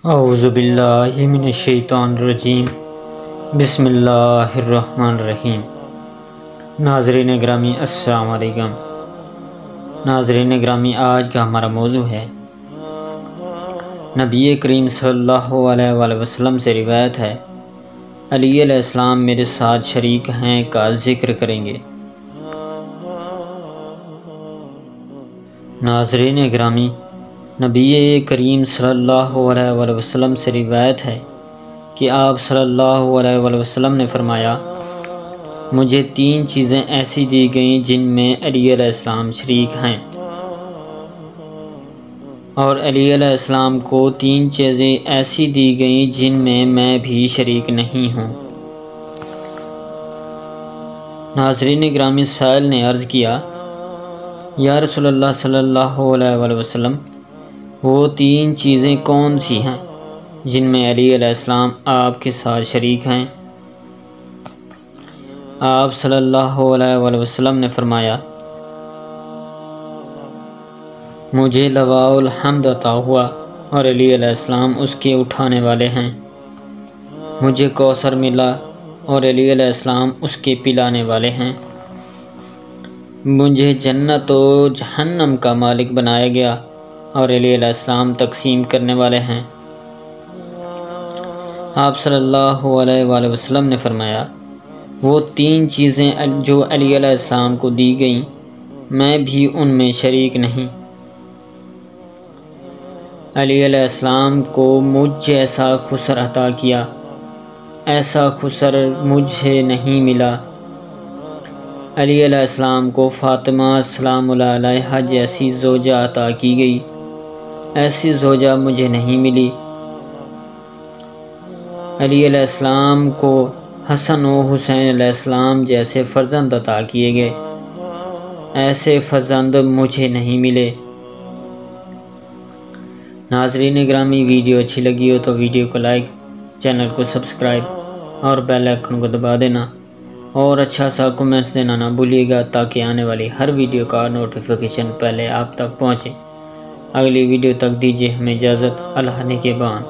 اعوذ باللہ من الشیطان الرجیم بسم اللہ الرحمن الرحیم۔ ناظرین گرامی السلام علیکم۔ ناظرین گرامی، آج کا ہمارا موضوع ہے نبی کریم صلی اللہ علیہ وآلہ وسلم سے روایت ہے علی علیہ السلام میرے ساتھ شریک ہیں کا ذکر کریں گے۔ ناظرین گرامی، نبی کریم صلی اللہ علیہ وآلہ وسلم سے روایت ہے کہ آپ صلی اللہ علیہ وآلہ وسلم نے فرمایا، مجھے 3 چیزیں ایسی دی گئیں جن میں علی علیہ السلام شریک ہیں، اور علی علیہ السلام کو 3 چیزیں ایسی دی گئیں جن میں بھی شریک نہیں ہوں۔ ناظرین گرامی، سائل نے عرض کیا، یا رسول اللہ صلی اللہ علیہ وآلہ وسلم، وہ 3 چیزیں کون سی ہیں جن میں علی علیہ السلام آپ کے ساتھ شریک ہیں؟ آپ صلی اللہ علیہ وآلہ وسلم نے فرمایا، مجھے لواء الحمد عطا ہوا اور علی علیہ السلام اس کے اٹھانے والے ہیں۔ مجھے کوثر ملا اور علی علیہ السلام اس کے پلانے والے ہیں۔ مجھے جنت و جہنم کا مالک بنایا گیا اور علی علیہ السلام تقسیم کرنے والے ہیں۔ آپ صلی اللہ علیہ وآلہ وسلم نے فرمایا، وہ 3 چیزیں جو علی علیہ السلام کو دی گئیں میں بھی ان میں شریک نہیں۔ علی علیہ السلام کو مجھ جیسا خسر عطا کیا، ایسا خسر مجھ سے نہیں ملا۔ علی علیہ السلام کو فاطمہ سلام اللہ علیہا جیسی زوجہ عطا کی گئی، ایسی زوجہ مجھے نہیں ملی۔ علی علیہ السلام کو حسن و حسین علیہ السلام جیسے فرزند عطا کیے گئے، ایسے فرزند مجھے نہیں ملے۔ ناظرین گرامی، ویڈیو اچھی لگی ہو تو ویڈیو کو لائک، چینل کو سبسکرائب اور بیل آئیکن کو دبا دینا، اور اچھا سا کمنٹس دینا نہ بھولیے گا تاکہ آنے والی ہر ویڈیو کا نوٹیفیکیشن پہلے آپ تک پہنچے۔ اگلی ویڈیو تک دیجیے ہمیں اجازت۔ اللہ نگہبان۔